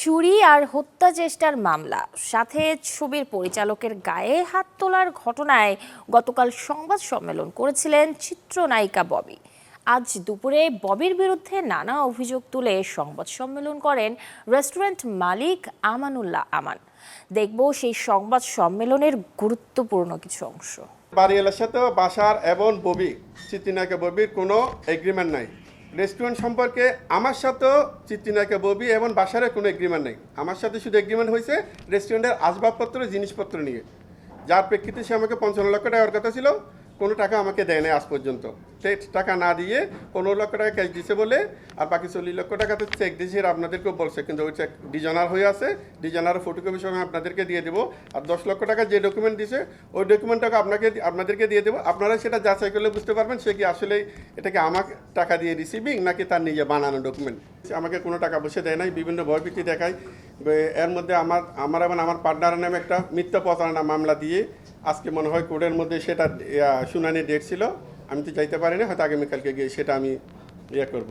চুরি আর হত্যা চেষ্টার মামলা, সাথে ছবির পরিচালকের গায়ে হাত তোলার ঘটনায় গতকাল সংবাদ সম্মেলন করেছিলেন চিত্রনায়িকা ববি। আজ দুপুরে ববির বিরুদ্ধে নানা অভিযোগ তুলে সংবাদ সম্মেলন করেন রেস্টুরেন্ট মালিক আমানুল্লাহ আমান। দেখব সেই সংবাদ সম্মেলনের গুরুত্বপূর্ণ কিছু অংশ। বাড়িওয়ালার সাথে বাসার এবং ববি চিত্রনায়িকা ববির কোনো এগ্রিমেন্ট নাই। রেস্টুরেন্ট সম্পর্কে আমার সাথেও চিত্রনায়িকা ববি এবং বাসারের কোনো এগ্রিমেন্ট নেই। আমার সাথে শুধু এগ্রিমেন্ট হয়েছে রেস্টুরেন্টের আসবাবপত্র জিনিসপত্র নিয়ে, যার প্রেক্ষিতে সে আমাকে 55 লক্ষ টাকার কথা ছিল, কোনো টাকা আমাকে দেয় নাই আজ পর্যন্ত। সেই টাকা না দিয়ে 15 লক্ষ টাকা ক্যাশ দিছে বলে, আর বাকি 40 লক্ষ টাকা তো চেক দিয়েছে, আপনাদেরকেও বলছে, কিন্তু ওই চেক ডিজাইনার হয়ে আছে, ডিজাইনারের ফটোকপি সঙ্গে আপনাদেরকে দিয়ে দেবো। আর 10 লক্ষ টাকা যে ডকুমেন্ট দিছে ওই ডকুমেন্টটাকে আপনাদেরকে দিয়ে দেবো। আপনারা সেটা যাচাই করলে বুঝতে পারবেন সে কি আসলে এটাকে আমাকে টাকা দিয়ে রিসিভিং নাকি তার নিজে বানানো ডকুমেন্ট। আমাকে কোনো টাকা পয়সা দেয় নাই, বিভিন্ন ভয়ভীতি দেখায়। এর মধ্যে আমার এবং আমার পার্টনারের নামে একটা মিথ্যা প্রতারণা মামলা দিয়ে আজকে মনে হয় কোর্টের মধ্যে সেটা শুনানি ডেট ছিল, আমি তো যাইতে পারি না, হয়তো আগামীকালকে গিয়ে সেটা আমি করব।